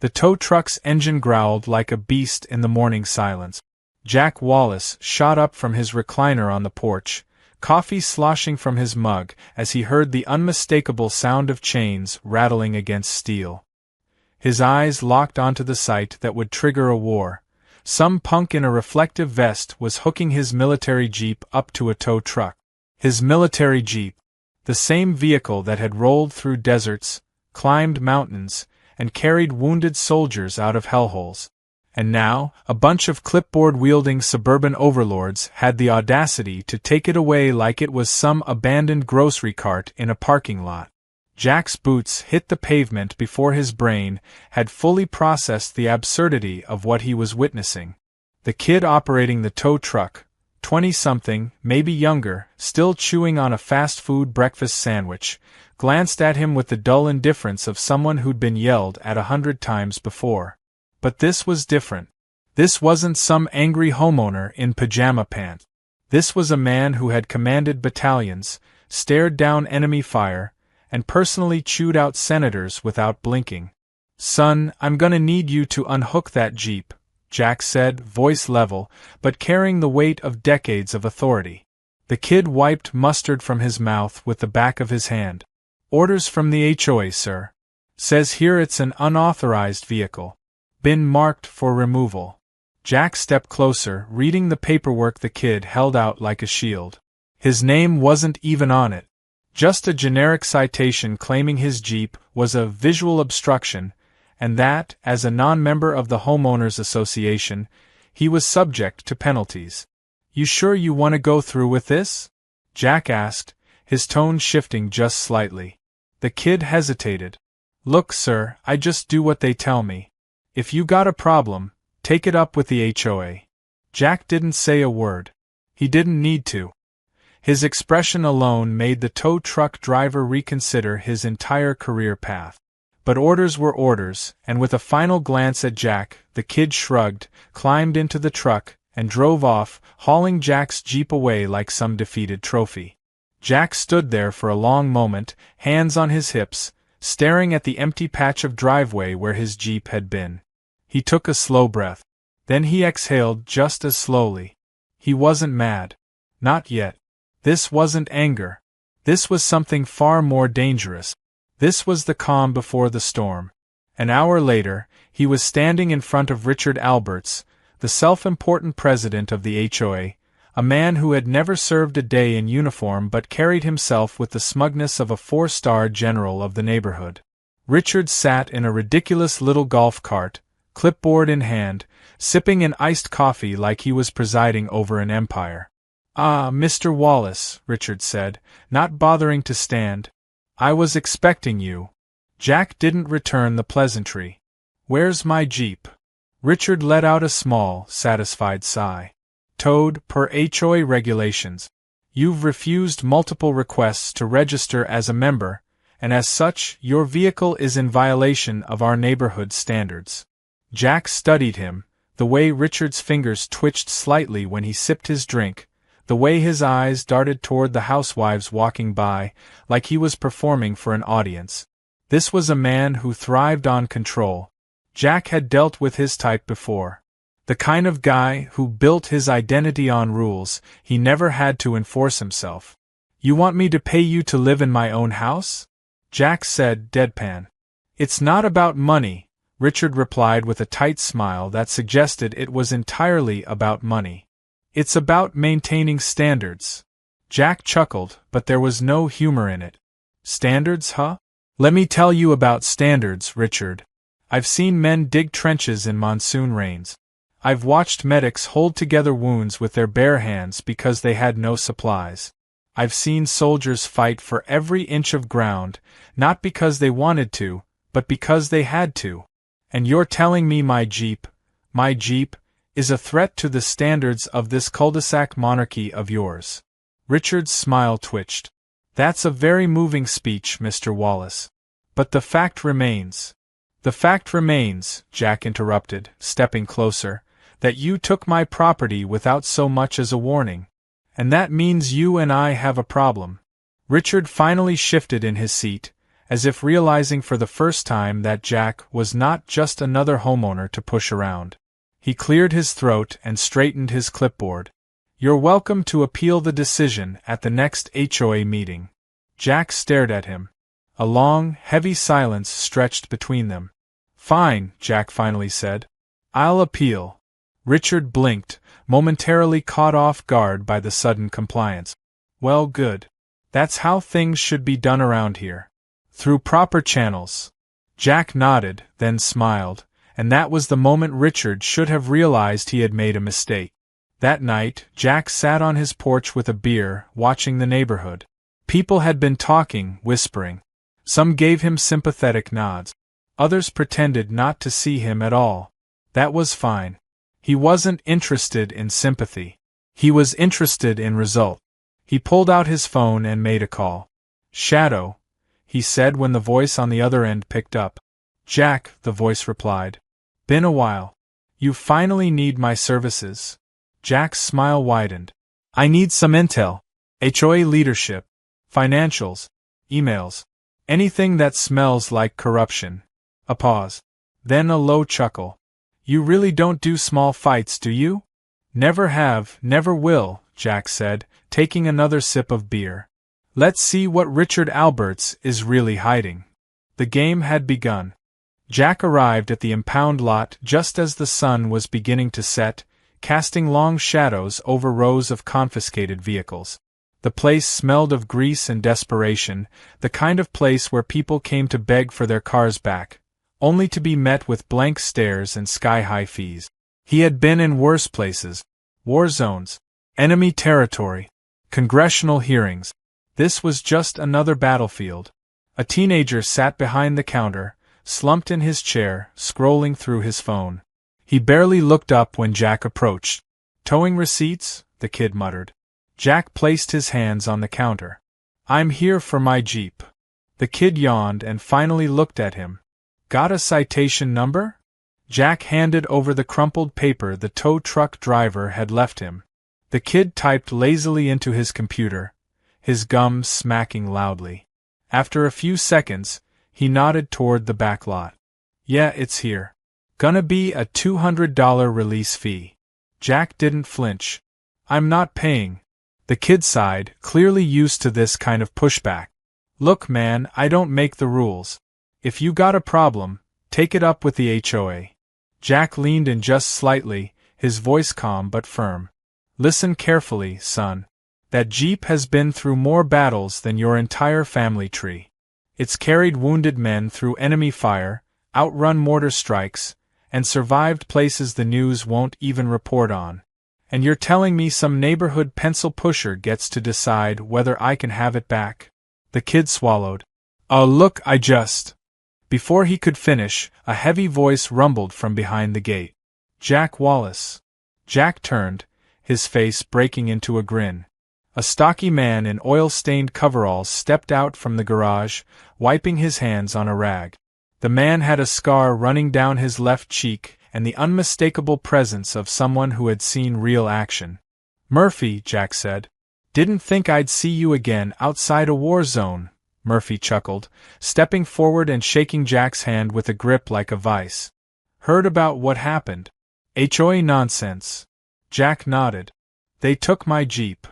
The tow truck's engine growled like a beast in the morning silence. Jack Wallace shot up from his recliner on the porch, coffee sloshing from his mug as he heard the unmistakable sound of chains rattling against steel. His eyes locked onto the sight that would trigger a war. Some punk in a reflective vest was hooking his military jeep up to a tow truck. His military jeep, the same vehicle that had rolled through deserts, climbed mountains, and carried wounded soldiers out of hellholes. And now, a bunch of clipboard-wielding suburban overlords had the audacity to take it away like it was some abandoned grocery cart in a parking lot. Jack's boots hit the pavement before his brain had fully processed the absurdity of what he was witnessing. The kid operating the tow truck, 20-something, maybe younger, still chewing on a fast-food breakfast sandwich, glanced at him with the dull indifference of someone who'd been yelled at 100 times before. But this was different. This wasn't some angry homeowner in pajama pants. This was a man who had commanded battalions, stared down enemy fire, and personally chewed out senators without blinking. "Son, I'm gonna need you to unhook that Jeep," Jack said, voice level, but carrying the weight of decades of authority. The kid wiped mustard from his mouth with the back of his hand. "Orders from the HOA, sir. Says here it's an unauthorized vehicle. Been marked for removal." Jack stepped closer, reading the paperwork the kid held out like a shield. His name wasn't even on it. Just a generic citation claiming his Jeep was a visual obstruction, and that, as a non-member of the Homeowners Association, he was subject to penalties. "You sure you want to go through with this?" Jack asked, his tone shifting just slightly. The kid hesitated. "Look, sir, I just do what they tell me. If you got a problem, take it up with the HOA." Jack didn't say a word. He didn't need to. His expression alone made the tow truck driver reconsider his entire career path. But orders were orders, and with a final glance at Jack, the kid shrugged, climbed into the truck, and drove off, hauling Jack's Jeep away like some defeated trophy. Jack stood there for a long moment, hands on his hips, staring at the empty patch of driveway where his Jeep had been. He took a slow breath. Then he exhaled just as slowly. He wasn't mad. Not yet. This wasn't anger. This was something far more dangerous. This was the calm before the storm. An hour later, he was standing in front of Richard Alberts, the self-important president of the HOA, a man who had never served a day in uniform but carried himself with the smugness of a 4-star general of the neighborhood. Richard sat in a ridiculous little golf cart, clipboard in hand, sipping an iced coffee like he was presiding over an empire. "Ah, Mr. Wallace," Richard said, not bothering to stand. "I was expecting you." Jack didn't return the pleasantry. "Where's my Jeep?" Richard let out a small, satisfied sigh. "Towed, per HOA regulations. You've refused multiple requests to register as a member, and as such, your vehicle is in violation of our neighborhood standards." Jack studied him, the way Richard's fingers twitched slightly when he sipped his drink, the way his eyes darted toward the housewives walking by, like he was performing for an audience. This was a man who thrived on control. Jack had dealt with his type before. The kind of guy who built his identity on rules he never had to enforce himself. "You want me to pay you to live in my own house?" Jack said, deadpan. "It's not about money," Richard replied with a tight smile that suggested it was entirely about money. "It's about maintaining standards." Jack chuckled, but there was no humor in it. "Standards, huh? Let me tell you about standards, Richard. I've seen men dig trenches in monsoon rains. I've watched medics hold together wounds with their bare hands because they had no supplies. I've seen soldiers fight for every inch of ground, not because they wanted to, but because they had to. And you're telling me my Jeep, is a threat to the standards of this cul-de-sac monarchy of yours?" Richard's smile twitched. "That's a very moving speech, Mr. Wallace. But the fact remains." "The fact remains," Jack interrupted, stepping closer, "that you took my property without so much as a warning. And that means you and I have a problem." Richard finally shifted in his seat, as if realizing for the first time that Jack was not just another homeowner to push around. He cleared his throat and straightened his clipboard. "You're welcome to appeal the decision at the next HOA meeting." Jack stared at him. A long, heavy silence stretched between them. "Fine," Jack finally said. "I'll appeal." Richard blinked, momentarily caught off guard by the sudden compliance. "Well, good. That's how things should be done around here. Through proper channels." Jack nodded, then smiled, and that was the moment Richard should have realized he had made a mistake. That night, Jack sat on his porch with a beer, watching the neighborhood. People had been talking, whispering. Some gave him sympathetic nods. Others pretended not to see him at all. That was fine. He wasn't interested in sympathy. He was interested in result. He pulled out his phone and made a call. "Shadow," he said when the voice on the other end picked up. "Jack," the voice replied. "Been a while. You finally need my services?" Jack's smile widened. "I need some intel. HOA leadership. Financials. Emails. Anything that smells like corruption." A pause. Then a low chuckle. "You really don't do small fights, do you?" "Never have, never will," Jack said, taking another sip of beer. "Let's see what Richard Alberts is really hiding." The game had begun. Jack arrived at the impound lot just as the sun was beginning to set, casting long shadows over rows of confiscated vehicles. The place smelled of grease and desperation, the kind of place where people came to beg for their cars back, only to be met with blank stares and sky-high fees. He had been in worse places. War zones. Enemy territory. Congressional hearings. This was just another battlefield. A teenager sat behind the counter, slumped in his chair, scrolling through his phone. He barely looked up when Jack approached. "Towing receipts?" the kid muttered. Jack placed his hands on the counter. "I'm here for my Jeep." The kid yawned and finally looked at him. "Got a citation number?" Jack handed over the crumpled paper the tow truck driver had left him. The kid typed lazily into his computer, his gums smacking loudly. After a few seconds, he nodded toward the back lot. "Yeah, it's here. Gonna be a $200 release fee." Jack didn't flinch. "I'm not paying." The kid sighed, clearly used to this kind of pushback. "Look, man, I don't make the rules. If you got a problem, take it up with the HOA." Jack leaned in just slightly, his voice calm but firm. "Listen carefully, son. That Jeep has been through more battles than your entire family tree. It's carried wounded men through enemy fire, outrun mortar strikes, and survived places the news won't even report on. And you're telling me some neighborhood pencil pusher gets to decide whether I can have it back?" The kid swallowed. Look, I just..." Before he could finish, a heavy voice rumbled from behind the gate. "Jack Wallace." Jack turned, his face breaking into a grin. A stocky man in oil-stained coveralls stepped out from the garage, wiping his hands on a rag. The man had a scar running down his left cheek and the unmistakable presence of someone who had seen real action. "Murphy," Jack said. "Didn't think I'd see you again outside a war zone," Murphy chuckled, stepping forward and shaking Jack's hand with a grip like a vice. "Heard about what happened?" "HOA nonsense." Jack nodded. "They took my Jeep."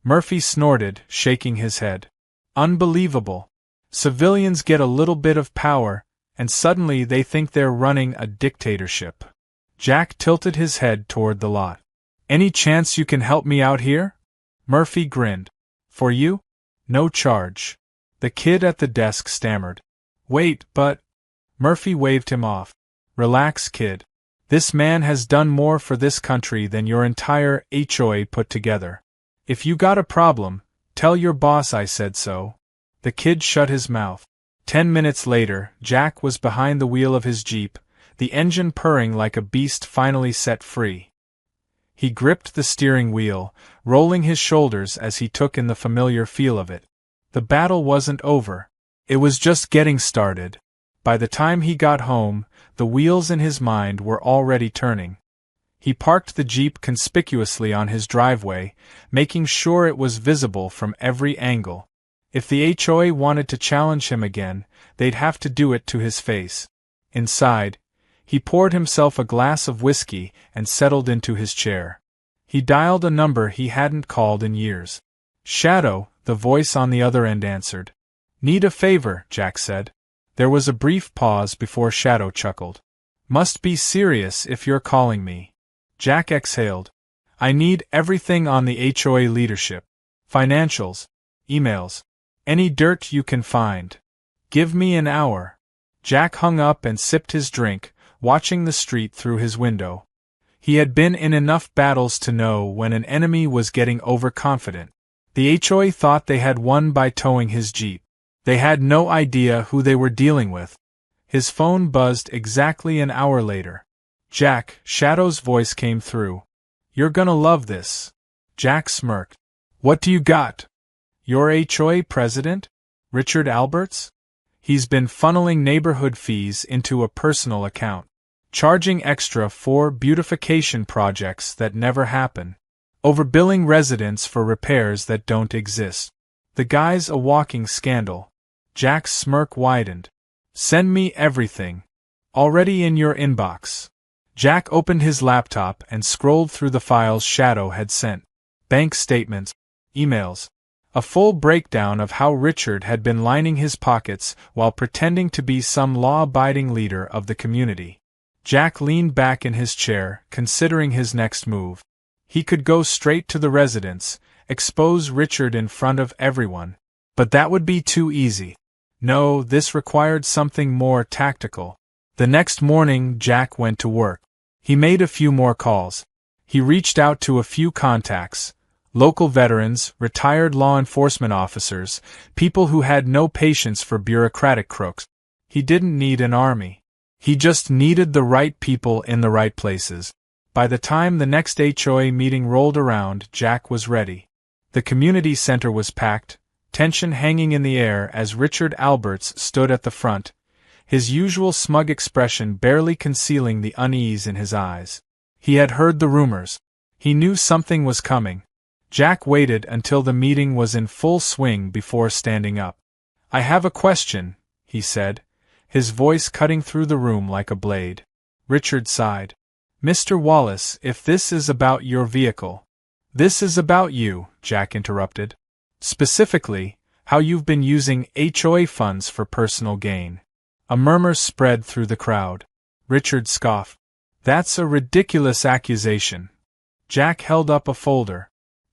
Murphy snorted, shaking his head. "Unbelievable. Civilians get a little bit of power, and suddenly they think they're running a dictatorship." Jack tilted his head toward the lot. "Any chance you can help me out here?" Murphy grinned. "For you? No charge." The kid at the desk stammered. "Wait, but..." Murphy waved him off. "Relax, kid. This man has done more for this country than your entire HOA put together. If you got a problem, tell your boss I said so." The kid shut his mouth. 10 minutes later, Jack was behind the wheel of his Jeep, the engine purring like a beast finally set free. He gripped the steering wheel, rolling his shoulders as he took in the familiar feel of it. The battle wasn't over. It was just getting started. By the time he got home, the wheels in his mind were already turning. He parked the Jeep conspicuously on his driveway, making sure it was visible from every angle. If the HOA wanted to challenge him again, they'd have to do it to his face. Inside, he poured himself a glass of whiskey and settled into his chair. He dialed a number he hadn't called in years. "Shadow," the voice on the other end answered. "Need a favor," Jack said. There was a brief pause before Shadow chuckled. "Must be serious if you're calling me." Jack exhaled. "I need everything on the HOA leadership. Financials, emails, any dirt you can find. Give me an hour." Jack hung up and sipped his drink, watching the street through his window. He had been in enough battles to know when an enemy was getting overconfident. The HOA thought they had won by towing his Jeep. They had no idea who they were dealing with. His phone buzzed exactly an hour later. "Jack," Shadow's voice came through. "You're gonna love this." Jack smirked. "What do you got?" "Your HOA president? Richard Alberts? He's been funneling neighborhood fees into a personal account. Charging extra for beautification projects that never happen. Overbilling residents for repairs that don't exist. The guy's a walking scandal." Jack's smirk widened. "Send me everything. Already in your inbox." Jack opened his laptop and scrolled through the files Shadow had sent. Bank statements, emails, a full breakdown of how Richard had been lining his pockets while pretending to be some law-abiding leader of the community. Jack leaned back in his chair, considering his next move. He could go straight to the residence, expose Richard in front of everyone. But that would be too easy. No, this required something more tactical. The next morning, Jack went to work. He made a few more calls. He reached out to a few contacts, local veterans, retired law enforcement officers, people who had no patience for bureaucratic crooks. He didn't need an army. He just needed the right people in the right places. By the time the next HOA meeting rolled around, Jack was ready. The community center was packed, tension hanging in the air as Richard Alberts stood at the front, his usual smug expression barely concealing the unease in his eyes. He had heard the rumors. He knew something was coming. Jack waited until the meeting was in full swing before standing up. "I have a question," he said, his voice cutting through the room like a blade. Richard sighed. "Mr. Wallace, if this is about your vehicle—" "This is about you," Jack interrupted. "Specifically, how you've been using HOA funds for personal gain." A murmur spread through the crowd. Richard scoffed. "That's a ridiculous accusation." Jack held up a folder.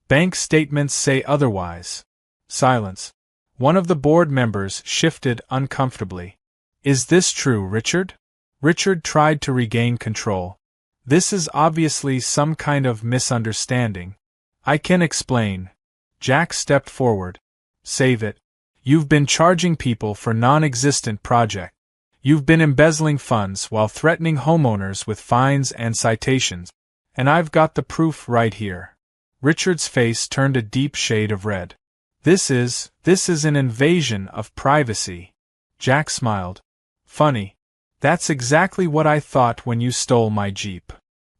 "Bank statements say otherwise." Silence. One of the board members shifted uncomfortably. "Is this true, Richard?" Richard tried to regain control. "This is obviously some kind of misunderstanding. I can explain." Jack stepped forward. "Save it. You've been charging people for non-existent projects. You've been embezzling funds while threatening homeowners with fines and citations. And I've got the proof right here." Richard's face turned a deep shade of red. This is an invasion of privacy." Jack smiled. "Funny. That's exactly what I thought when you stole my Jeep."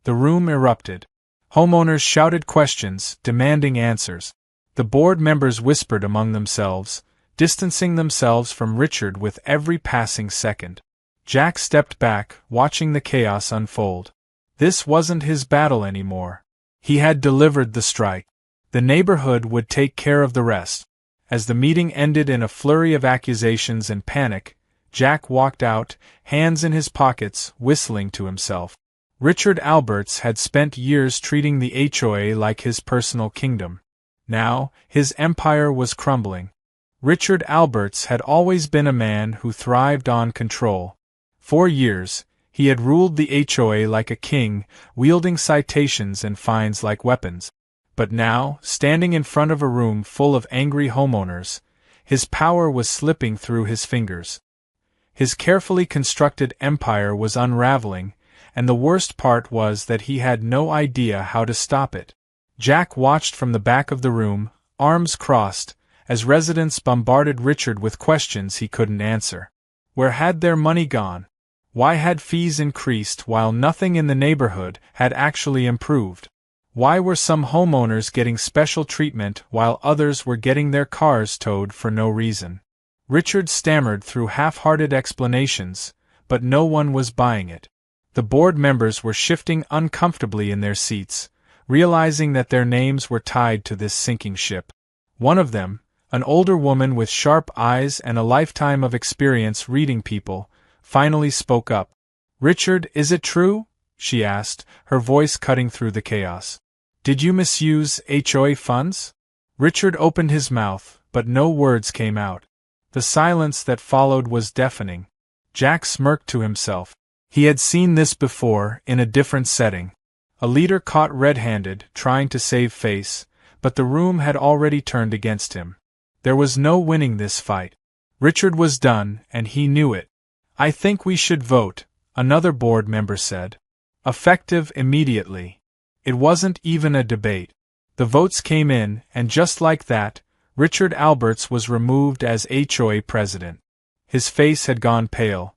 The room erupted. Homeowners shouted questions, demanding answers. The board members whispered among themselves, distancing themselves from Richard with every passing second. Jack stepped back, watching the chaos unfold. This wasn't his battle anymore. He had delivered the strike. The neighborhood would take care of the rest. As the meeting ended in a flurry of accusations and panic, Jack walked out, hands in his pockets, whistling to himself. Richard Alberts had spent years treating the HOA like his personal kingdom. Now, his empire was crumbling. Richard Alberts had always been a man who thrived on control. For years, he had ruled the HOA like a king, wielding citations and fines like weapons. But now, standing in front of a room full of angry homeowners, his power was slipping through his fingers. His carefully constructed empire was unraveling, and the worst part was that he had no idea how to stop it. Jack watched from the back of the room, arms crossed, as residents bombarded Richard with questions he couldn't answer. Where had their money gone? Why had fees increased while nothing in the neighborhood had actually improved? Why were some homeowners getting special treatment while others were getting their cars towed for no reason? Richard stammered through half-hearted explanations, but no one was buying it. The board members were shifting uncomfortably in their seats, realizing that their names were tied to this sinking ship. One of them, an older woman with sharp eyes and a lifetime of experience reading people, finally spoke up. "Richard, is it true?" she asked, her voice cutting through the chaos. "Did you misuse HOA funds?" Richard opened his mouth, but no words came out. The silence that followed was deafening. Jack smirked to himself. He had seen this before, in a different setting. A leader caught red-handed, trying to save face, but the room had already turned against him. There was no winning this fight. Richard was done, and he knew it. "I think we should vote," another board member said. Effective immediately. It wasn't even a debate. The votes came in, and just like that, Richard Alberts was removed as HOA president. His face had gone pale.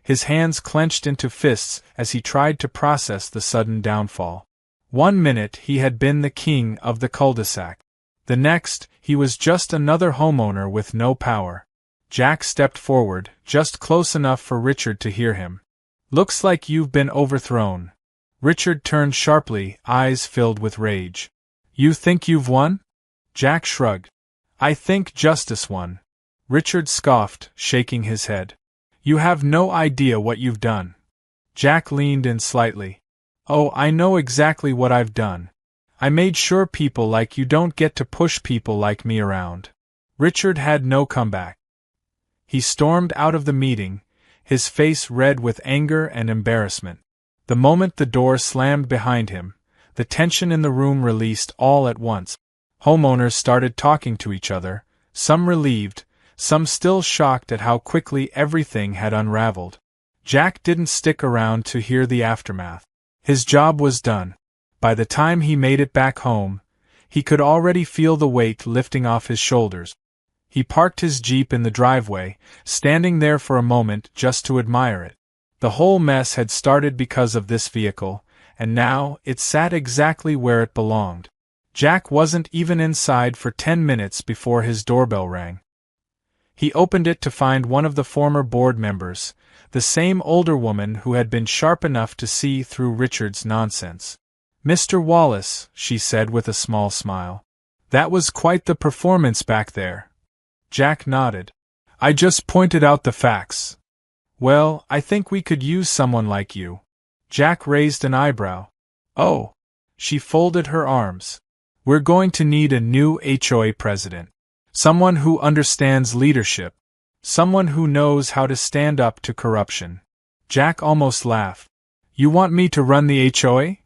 His hands clenched into fists as he tried to process the sudden downfall. 1 minute he had been the king of the cul-de-sac. The next, he was just another homeowner with no power. Jack stepped forward, just close enough for Richard to hear him. "Looks like you've been overthrown." Richard turned sharply, eyes filled with rage. "You think you've won?" Jack shrugged. "I think justice won." Richard scoffed, shaking his head. "You have no idea what you've done." Jack leaned in slightly. "Oh, I know exactly what I've done. I made sure people like you don't get to push people like me around." Richard had no comeback. He stormed out of the meeting, his face red with anger and embarrassment. The moment the door slammed behind him, the tension in the room released all at once. Homeowners started talking to each other, some relieved, some still shocked at how quickly everything had unraveled. Jack didn't stick around to hear the aftermath. His job was done. By the time he made it back home, he could already feel the weight lifting off his shoulders. He parked his Jeep in the driveway, standing there for a moment just to admire it. The whole mess had started because of this vehicle, and now it sat exactly where it belonged. Jack wasn't even inside for 10 minutes before his doorbell rang. He opened it to find one of the former board members, the same older woman who had been sharp enough to see through Richard's nonsense. "Mr. Wallace," she said with a small smile. "That was quite the performance back there." Jack nodded. "I just pointed out the facts." "Well, I think we could use someone like you." Jack raised an eyebrow. "Oh." She folded her arms. "We're going to need a new HOA president. Someone who understands leadership. Someone who knows how to stand up to corruption." Jack almost laughed. "You want me to run the HOA?"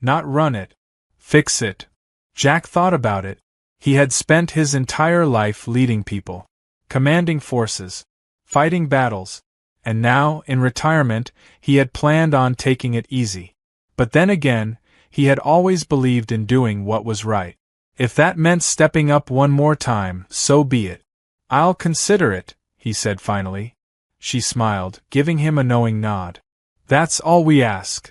"Not run it. Fix it." Jack thought about it. He had spent his entire life leading people, commanding forces, fighting battles, and now, in retirement, he had planned on taking it easy. But then again, he had always believed in doing what was right. If that meant stepping up one more time, so be it. "I'll consider it," he said finally. She smiled, giving him a knowing nod. "That's all we ask."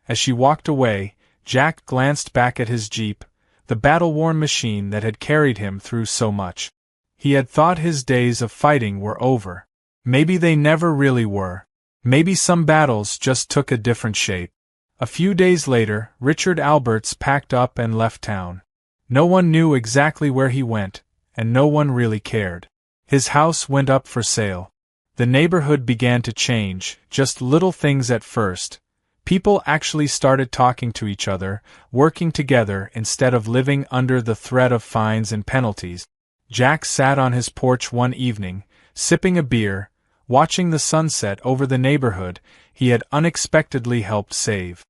As she walked away, Jack glanced back at his Jeep, the battle-worn machine that had carried him through so much. He had thought his days of fighting were over. Maybe they never really were. Maybe some battles just took a different shape. A few days later, Richard Alberts packed up and left town. No one knew exactly where he went, and no one really cared. His house went up for sale. The neighborhood began to change, just little things at first. People actually started talking to each other, working together instead of living under the threat of fines and penalties. Jack sat on his porch one evening, sipping a beer, watching the sunset over the neighborhood he had unexpectedly helped save.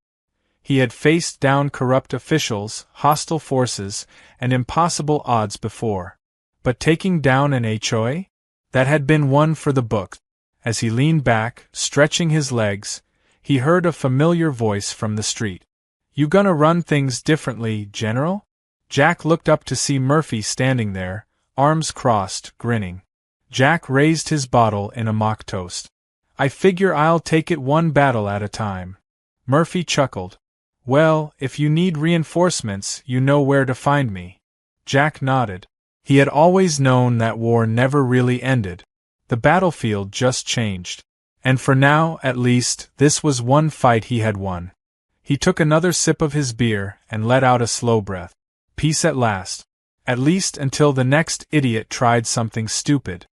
He had faced down corrupt officials, hostile forces, and impossible odds before. But taking down an HOA? That had been one for the books. As he leaned back, stretching his legs, he heard a familiar voice from the street. "You gonna run things differently, General?" Jack looked up to see Murphy standing there, arms crossed, grinning. Jack raised his bottle in a mock toast. "I figure I'll take it one battle at a time." Murphy chuckled. Well, if you need reinforcements, you know where to find me. Jack nodded. He had always known that war never really ended. The battlefield just changed. And for now, at least, this was one fight he had won. He took another sip of his beer and let out a slow breath. Peace at last. At least until the next idiot tried something stupid.